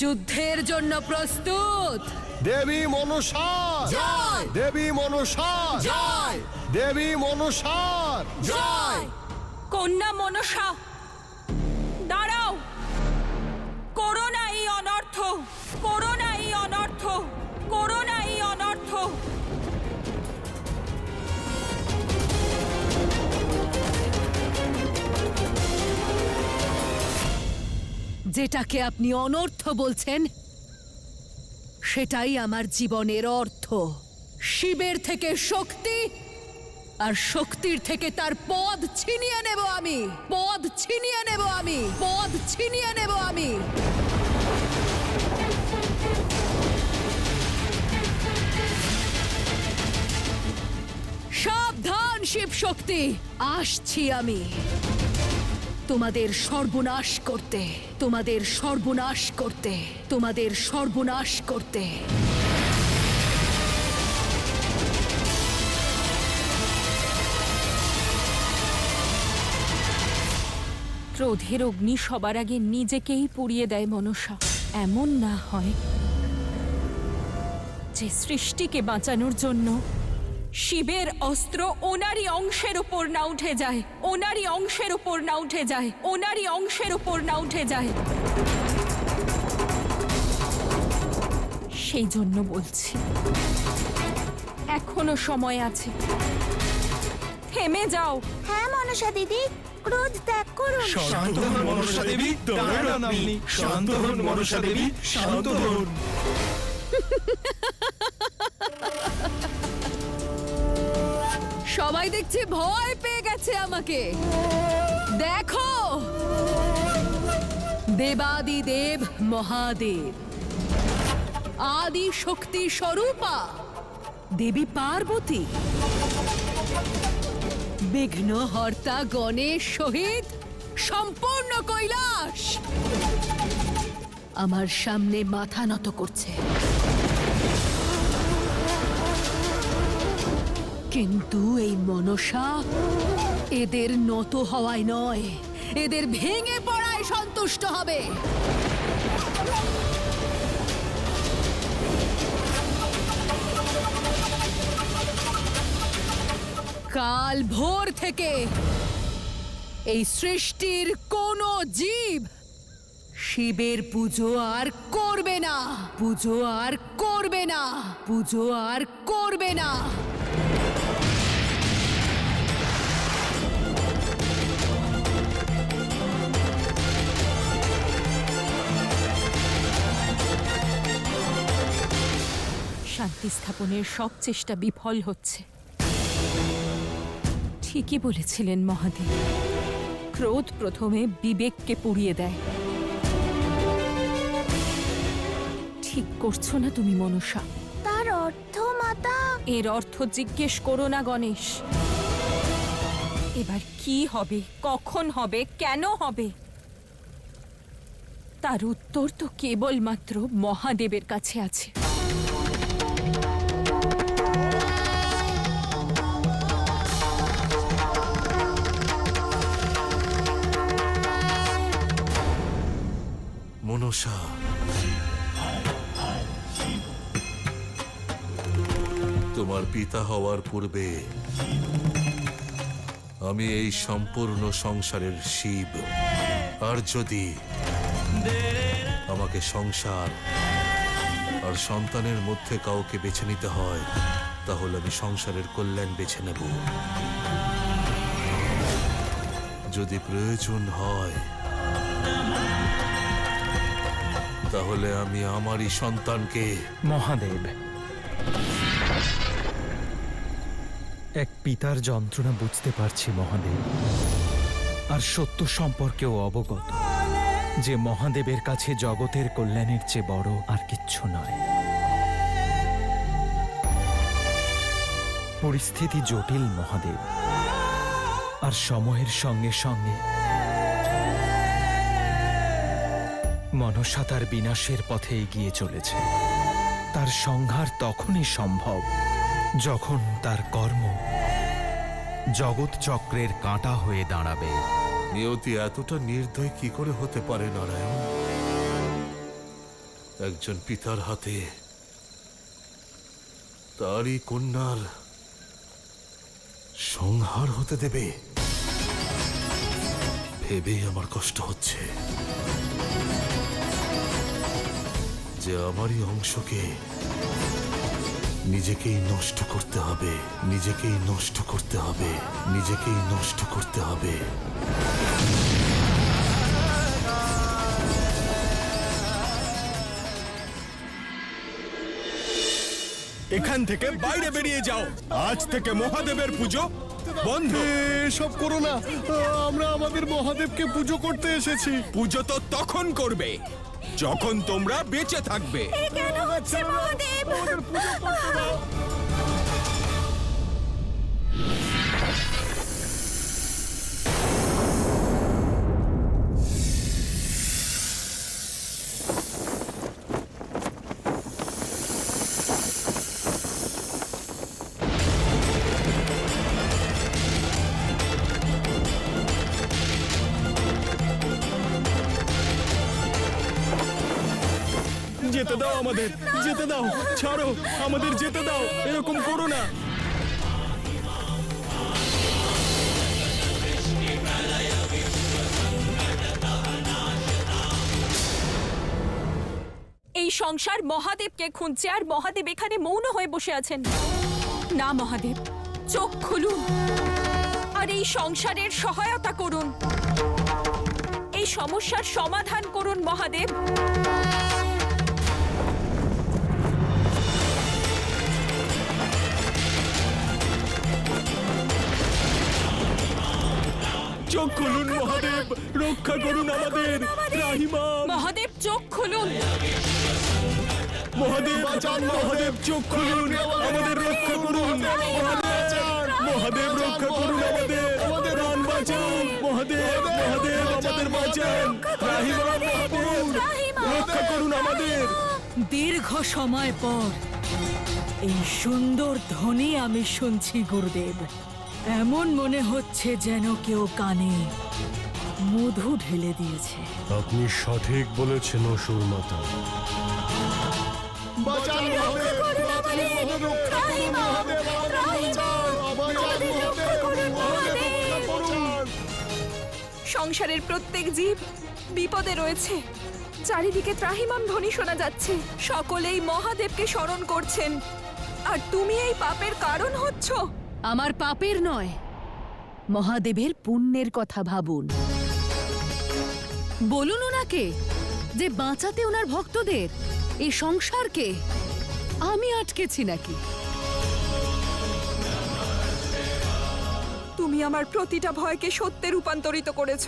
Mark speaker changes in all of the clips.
Speaker 1: যুদ্ধের জন্য প্রস্তুত?
Speaker 2: দেবী মনসার
Speaker 1: জয়!
Speaker 2: দেবী মনসার
Speaker 1: জয়!
Speaker 2: দেবী মনসার
Speaker 1: জয়!
Speaker 3: কন্যা মনসা, দাঁড়াও! করো না এই অনর্থ, করো না এই অনর্থ, করো না এই অনর্থ।
Speaker 1: যেটাকে আপনি অনর্থ বলছেন সেটাই আমার জীবনের অর্থ। শিবের থেকে শক্তি আর শক্তির থেকে তার পদ ছিনিয়ে নেব আমি, পদ ছিনিয়ে নেব আমি, পদ ছিনিয়ে নেব আমি। সাবধান শিব শক্তি, আসছি আমি তোমাদের সর্বনাশ করতে, তোমাদের সর্বনাশ করতে, তোমাদের সর্বনাশ করতে।
Speaker 3: ক্রোধের অগ্নি সবার আগে নিজেকেই পুড়িয়ে দেয় মনসা। এমন না হয় যে সৃষ্টিকে বাঁচানোর জন্য শিবের অস্ত্র ওনারই অংশের উপর না উঠে যায়, ওনারই অংশের উপর না উঠে যায়, ওনারই অংশের উপর না উঠে যায়। সেই জন্য বলছি, এখনো সময় আছে, থেমে যাও।
Speaker 4: হ্যাঁ মনসা দিদি, ক্রোধ ত্যাগ করুন।
Speaker 5: শান্ত হন মনসা দেবী, দাঁড়ান আপনি। শান্ত হন মনসা দেবী, শান্ত হন।
Speaker 1: সবাই দেখছি ভয় পেয়ে গেছে আমাকে। দেখো, দেবাদি দেব মহাদেব, আদি শক্তি স্বরূপা দেবী পার্বতী, বিঘ্নহর্তা গণেশ সহিত সম্পূর্ণ কৈলাস আমার সামনে মাথা নত করছে। কিন্তু এই মনসা এদের নত হওয়ায় নয়, এদের ভেঙে পড়ায় সন্তুষ্ট হবে। কাল ভোর থেকে এই সৃষ্টির কোনো জীব শিবের পুজো আর করবে না, পুজো আর করবে না, পুজো আর করবে না।
Speaker 3: শান্তি স্থাপনের সব চেষ্টা বিফল হচ্ছে। ঠিকই বলেছিলেন মহাদেব, ক্রোধ প্রথমে বিবেককে পুড়িয়ে দেয়। ঠিক করছো না তুমি মনসা।
Speaker 4: তার অর্থ মাতা?
Speaker 3: এর অর্থ জিজ্ঞেস করো না গণেশ। এবার কি হবে, কখন হবে, কেন হবে, তার উত্তর তো কেবলমাত্র মহাদেবের কাছে আছে।
Speaker 5: মনসা, তোমার পিতা হওয়ার পূর্বে আমি এই সম্পূর্ণ সংসারের শিব। আর যদি আমাকে সংসার আর সন্তানের মধ্যে কাউকে বেছে নিতে হয়, তাহলে আমি সংসারের কল্যাণ বেছে নেব। যদি প্রয়োজন হয় তাহলে আমি আমারই সন্তানকে।
Speaker 6: মহাদেব, এক পিতার যন্ত্রণা বুঝতে পারছি মহাদেব, আর সত্য সম্পর্কেও অবগত যে মহাদেবের কাছে জগতের কল্যাণের চেয়ে বড় আর কিচ্ছু নয়। পরিস্থিতি জটিল মহাদেব, আর সময়ের সঙ্গে সঙ্গে মনসা তার বিনাশের পথে এগিয়ে চলেছে। তার সংহার তখনই সম্ভব যখন তার কর্ম জগৎ চক্রের কাঁটা হয়ে দাঁড়াবে।
Speaker 5: নিয়তি এতটা নির্দয় কি করে হতে পারে নারায়ণ? একজন পিতার হাতে তারই কন্যার সংহার হতে দেবে ভেবেই আমার কষ্ট হচ্ছে যে আমারই অংশকে নিজেকেই নষ্ট করতে হবে, নিজেকেই নষ্ট করতে হবে, নিজেকেই নষ্ট করতে হবে।
Speaker 7: এখান থেকে বাইরে বেরিয়ে যাও। আজ থেকে মহাদেবের পুজো বন্ধ।
Speaker 2: এসব করো না, আমরা আমাদের মহাদেবকে পুজো করতে এসেছি।
Speaker 7: পুজো তো তখন করবে যখন তোমরা বেঁচে থাকবে।
Speaker 4: কেন হচ্ছে মহাদেব?
Speaker 2: আমাদের পুজো করতে দাও।
Speaker 7: যেতে দাও আমাদের, যেতে দাও, ছাড়ো আমাদের, যেতে দাও, এরকম করো না।
Speaker 3: এই সংসার মহাদেবকে খুঁজছে আর মহাদেব এখানে মৌন হয়ে বসে আছেন। না মহাদেব, চোখ খুলুন আর এই সংসারের সহায়তা করুন, এই সমস্যার সমাধান করুন মহাদেব।
Speaker 7: চোখ খুলুন মহাদেব, রক্ষা করুন আমাদের। রাহিমা,
Speaker 3: মহাদেব চোখ খুলুন।
Speaker 7: মহাদেব, মহাদেব চোখ খুলুন, আমাদের রক্ষা করুন। মহাদেব রক্ষা করুন আমাদের, প্রাণ বাঁচান। মহাদেব, মহাদেব আমাদের বাঁচান। রাহিমা, মহাদেব রক্ষা করুন আমাদের।
Speaker 1: দীর্ঘ সময় পর এই সুন্দর ধ্বনি আমি শুনছি গুরুদেব। এমন মনে হচ্ছে যেন কেউ কানে মধু ঢেলে দিয়েছে।
Speaker 8: আপনি সঠিক বলেছেন অসুর মাতা।
Speaker 2: বাঁচান মহাদেব, বাঁচান মহাদেব, রক্ষা করুন মহাদেব, আমাদের বাঁচান, বাঁচান মহাদেব, মহাদেব রক্ষা করুন।
Speaker 3: সংসারের প্রত্যেক জীব বিপদে রয়েছে। চারিদিকে ত্রাহিমাম ধ্বনি শোনা যাচ্ছে। সকলেই মহাদেবকে স্মরণ করছেন, আর তুমি এই পাপের কারণ হচ্ছ।
Speaker 1: আমার পাপের নয়, মহাদেবের পুণ্যের কথা ভাবুন। বলুন ওনাকে যে বাঁচাতে ওনার ভক্তদের, এই সংসারকে আমি আটকেছি নাকি?
Speaker 3: তুমি আমার প্রতিটা ভয়কে সত্যে রূপান্তরিত করেছ।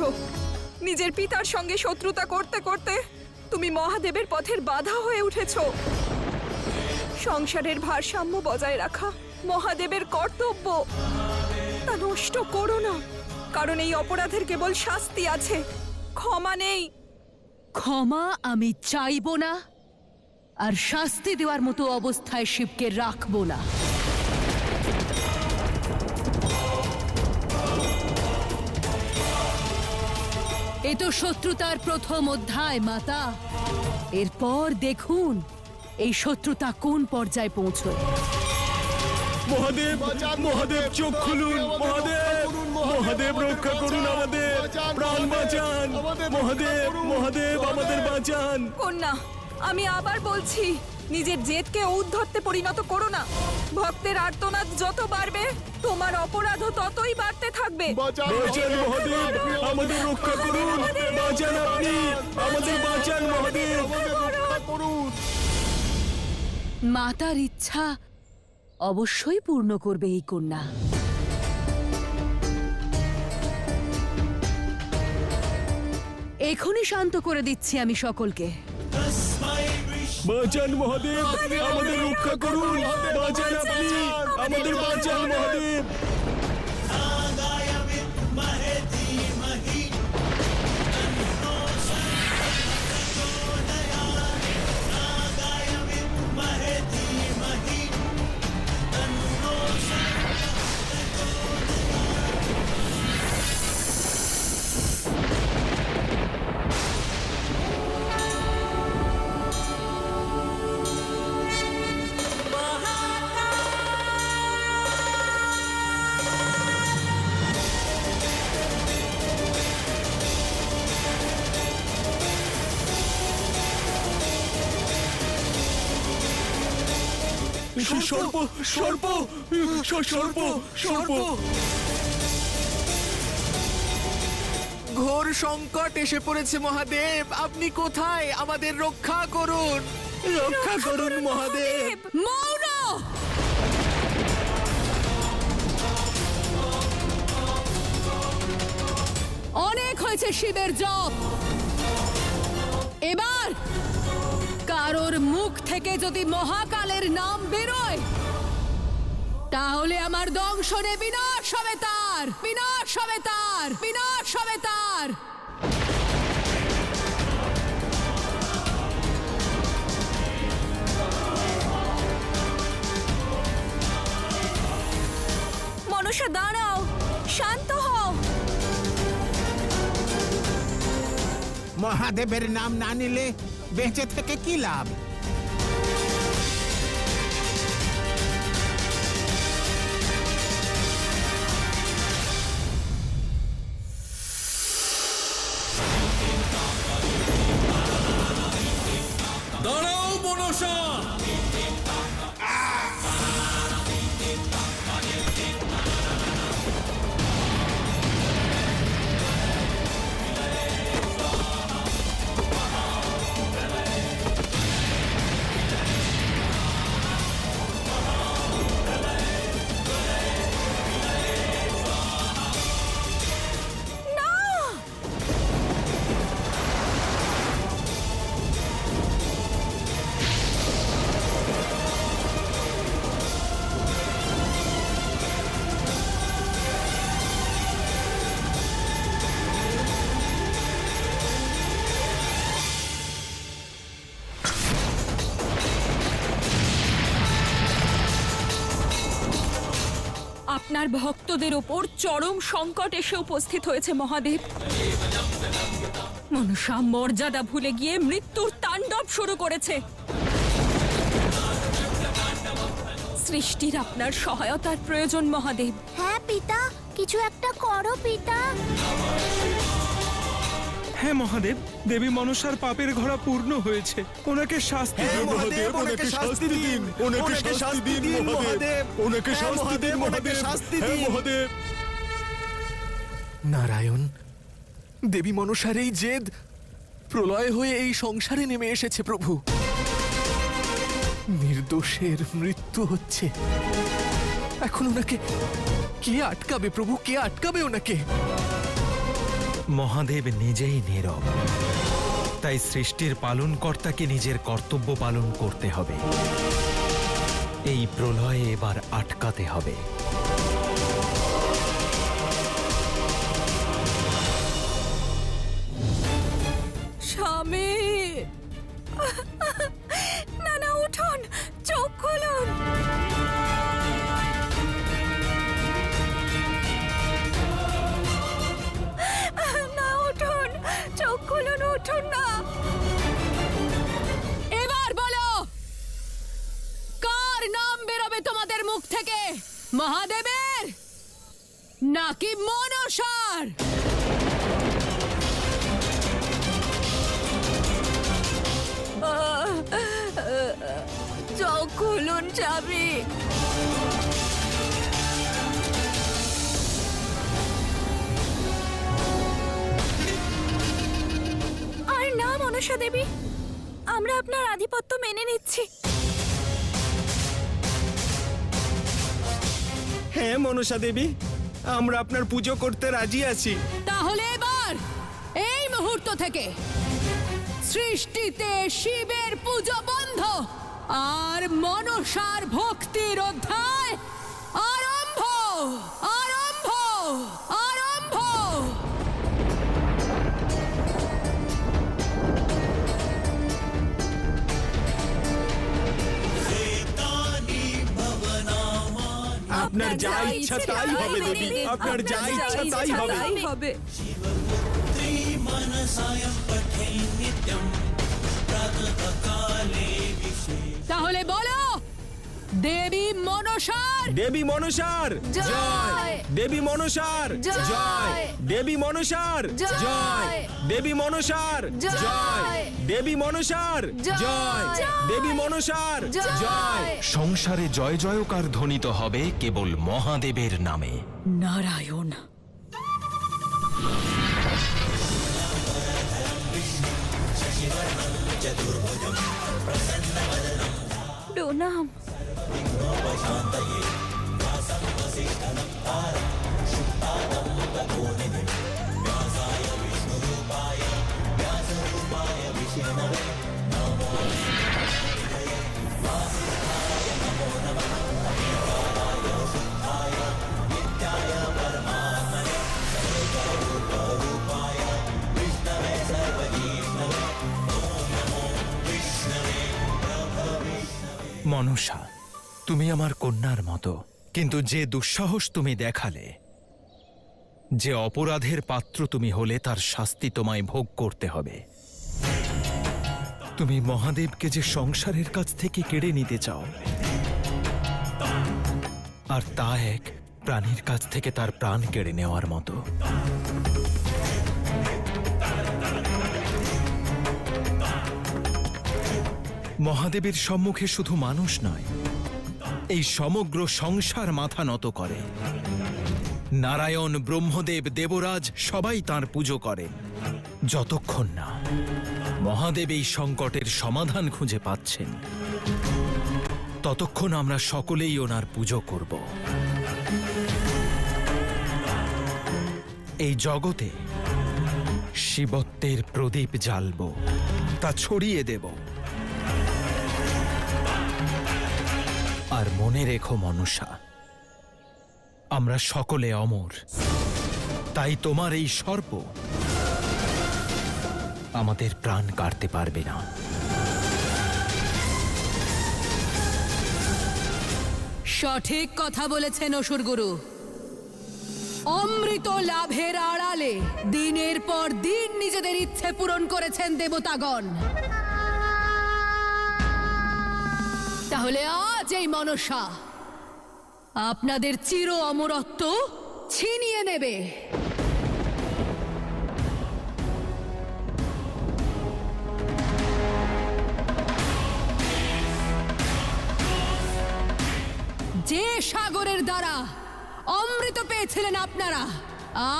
Speaker 3: নিজের পিতার সঙ্গে শত্রুতা করতে করতে তুমি মহাদেবের পথের বাধা হয়ে উঠেছ। সংসারের ভারসাম্য বজায় রাখা মহাদেবের কর্তব্য, তা নষ্ট করো না, কারণ এই অপরাধের কেবল শাস্তি আছে, ক্ষমা নেই।
Speaker 1: ক্ষমা আমি চাইব না, আর শাস্তি দেওয়ার মতো অবস্থায় শিবকে রাখবো না। এ তো শত্রুতার প্রথম অধ্যায় মাতা। এরপর দেখুন এই শত্রুতা কোন পর্যায়ে পৌঁছয়।
Speaker 7: মহাদেব, মহাদেব চোখ খুলুন। মহাদেব, মহাদেব রক্ষা করুন আমাদের, প্রাণ বাঁচান। মহাদেব, মহাদেব আমাদের বাঁচান।
Speaker 3: কন্যা, আমি আবার বলছি, নিজের জেদকে ঔদ্ধত্যে পরিণত করো না। ভক্তের আর্তনাদ যত বাড়বে, তোমার অপরাধও ততই বাড়তে থাকবে।
Speaker 2: বাঁচান
Speaker 7: বাঁচান মহাদেব, আমাদের রক্ষা করুন। বাঁচান আপনি, আমাদের বাঁচান মহাদেব।
Speaker 2: রক্ষা করুন।
Speaker 1: মাতার ইচ্ছা অবশ্যই পূর্ণ করবে এই কন্যা। এখনই শান্ত করে দিচ্ছি আমি সকলকে।
Speaker 7: বাঁচান মহাদেব, আমাদের রক্ষা করুন। বাঁচান আপনি, আমাদের বাঁচান মহাদেব। সর্প সর্প সর্প সর্প
Speaker 9: ঘোর সংকট এসে পড়েছে মহাদেব, আপনি কোথায়? আমাদের রক্ষা করুন।
Speaker 7: রক্ষা করুন মহাদেব।
Speaker 1: মৌন! অনেক হয়েছে শিবের জপ। এবার কারোর মুখ থেকে যদি মহাকালের নাম বেরোয়, তাহলে আমার দংশনে বিনাশ হবে তার, বিনাশ হবে তার, বিনাশ হবে তার।
Speaker 3: মনসা দাঁড়াও, শান্ত হও।
Speaker 10: মহাদেবের নাম না নিলে বেঁচে থেকে কি লাভ?
Speaker 7: দাঁড়াও মনসা।
Speaker 3: আপনার ভক্তদের ওপর চরম সংকট এসে উপস্থিত হয়েছে মহাদেব। মনসা মর্যাদা ভুলে গিয়ে মৃত্যুর তাণ্ডব শুরু করেছে। সৃষ্টির আপনার সহায়তার প্রয়োজন মহাদেব।
Speaker 4: হ্যাঁ পিতা, কিছু একটা করো পিতা।
Speaker 6: হ্যাঁ মহাদেব, দেবী মনসার পাপের ঘোড়া পূর্ণ হয়েছে। ওনাকে শাস্তি দিন
Speaker 7: মহাদেব ওনাকে শাস্তি দিন, ওনাকে শাস্তি দিন মহাদেব, ওনাকে শাস্তি দিন মহাদেব, হ্যাঁ মহাদেব।
Speaker 9: নারায়ণ, দেবী মনসার এই জেদ প্রলয় হয়ে এই সংসারে নেমে এসেছে প্রভু। নির্দোষের মৃত্যু হচ্ছে, এখন ওনাকে কে আটকাবে প্রভু? কে আটকাবে ওনাকে?
Speaker 6: মহাদেব নিজেই নীরব, তাই সৃষ্টির পালনকর্তাকে নিজের কর্তব্য পালন করতে হবে। এই প্রলয়ে এবার আটকাতে হবে।
Speaker 3: স্বামী, না না, উঠুন, চোখ খুলুন। না, উঠুন, চোখ খুলুন, উঠুন না।
Speaker 1: এবার বলো, কার নাম বেরোবে তোমাদের মুখ থেকে? মহাদেবের নাকি মনসার?
Speaker 3: চোখ খুলুন স্বামী। আর না মনসা দেবী, আমরা আপনার আধিপত্য মেনে নিচ্ছি।
Speaker 7: হ্যাঁ মনসা দেবী, আমরা আপনার পুজো করতে রাজি আছি।
Speaker 1: তাহলে এবার এই মুহূর্ত থেকে সৃষ্টিতে শিবের পুজো বন্ধ আর মনসার ভক্তির অধ্যায় আরম্ভ, আরম্ভ, আরম্ভ।
Speaker 7: আপনার যা ইচ্ছা তাই হবে দেবী, আপনার যা ইচ্ছা তাই হবে।
Speaker 1: তাহলে বলো, দেবী মনসার
Speaker 7: দেবী মনসার
Speaker 1: জয়!
Speaker 7: দেবী মনসার
Speaker 1: জয়!
Speaker 7: দেবী মনসার
Speaker 1: জয়!
Speaker 7: দেবী মনসার
Speaker 1: জয়!
Speaker 7: দেবী মনসার
Speaker 1: জয়!
Speaker 7: দেবী মনসার
Speaker 1: জয়!
Speaker 6: সংসারে জয় জয়কার ধ্বনিত হবে কেবল মহাদেবের নামে।
Speaker 1: নারায়ণ।
Speaker 3: প্রণাম।
Speaker 6: মনসা, তুমি আমার কন্যার মতো, কিন্তু যে দুঃসাহস তুমি দেখালে, যে অপরাধের পাত্র তুমি হলে, তার শাস্তি তোমায় ভোগ করতে হবে। তুমি মহাদেবকে যে সংসারের কাছ থেকে কেড়ে নিতে চাও, আর তা এক প্রাণীর কাছ থেকে তার প্রাণ কেড়ে নেওয়ার মতো। মহাদেবের সম্মুখে শুধু মানুষ নয়, এই সমগ্র সংসার মাথা নত করে। নারায়ণ, ব্রহ্মদেব, দেবরাজ সবাই তাঁর পুজো করেন। যতক্ষণ না মহাদেব এই সংকটের সমাধান খুঁজে পাচ্ছেন, ততক্ষণ আমরা সকলেই ওনার পুজো করব। এই জগতে শিবত্বের প্রদীপ জ্বালব, তা ছড়িয়ে দেব। আর মনে রেখো মনসা, আমরা সকলে অমর, তাই তোমার এই সর্প আমাদের প্রাণ কাটতে পারবে না।
Speaker 1: সঠিক কথা বলেছেন অসুরগুরু। অমৃত লাভের আড়ালে দিনের পর দিন নিজেদের ইচ্ছে পূরণ করেছেন দেবতাগণ। তাহলে আজ এই মনসা আপনাদের চির অমরত্ব ছিনিয়ে নেবে। যে সাগরের দ্বারা অমৃত পেয়েছিলেন আপনারা,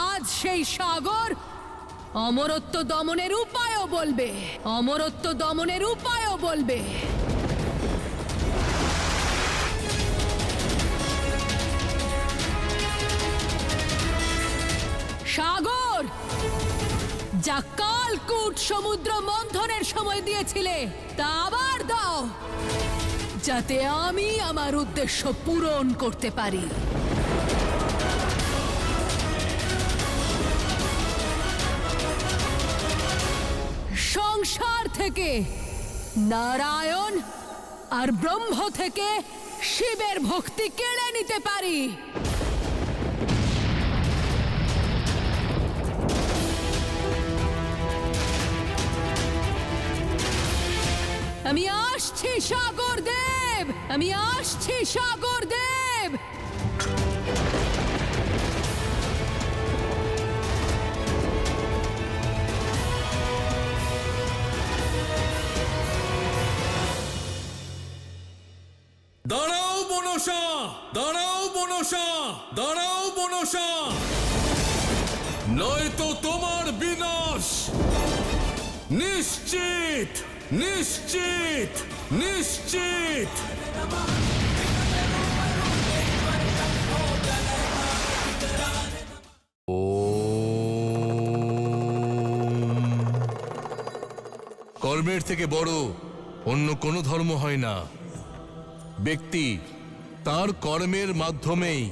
Speaker 1: আজ সেই সাগর অমরত্ব দমনের উপায়ও বলবে। অমরত্ব দমনের উপায়ও বলবে। সাগর, যা কালকূট সমুদ্র মন্থনের সময় দিয়েছিলে, তা আবার দাও, যাতে আমি আমার উদ্দেশ্য পূরণ করতে পারি। সংসার থেকে নারায়ণ আর ব্রহ্ম থেকে শিবের ভক্তি কেড়ে নিতে পারি। আমি আসছি সাগর দেব, আমি আসছি সাগর দেব।
Speaker 5: দাঁড়াও মনসা, দাঁড়াও মনসা, দাঁড়াও মনসা, নয়তো তোমার বিনাশ নিশ্চিত, নিশ্চিত, নিশ্চিত। কর্মের থেকে বড় অন্য কোনো ধর্ম হয় না। ব্যক্তি তার কর্মের মাধ্যমেই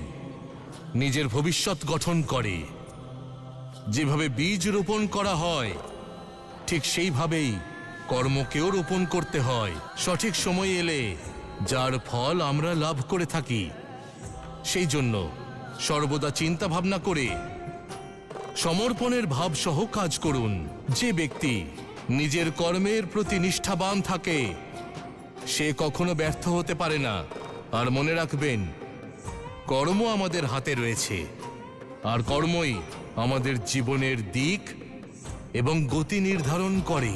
Speaker 5: নিজের ভবিষ্যৎ গঠন করে। যেভাবে বীজ রোপণ করা হয়, ঠিক সেইভাবেই কর্মকেও রোপণ করতে হয়। সঠিক সময় এলে যার ফল আমরা লাভ করে থাকি। সেই জন্য সর্বদা চিন্তা ভাবনা করে সমর্পণের ভাব সহ কাজ করুন। যে ব্যক্তি নিজের কর্মের প্রতি নিষ্ঠাবান থাকে, সে কখনো ব্যর্থ হতে পারে না। আর মনে রাখবেন, কর্ম আমাদের হাতে রয়েছে, আর কর্মই আমাদের জীবনের দিক এবং গতি নির্ধারণ করে।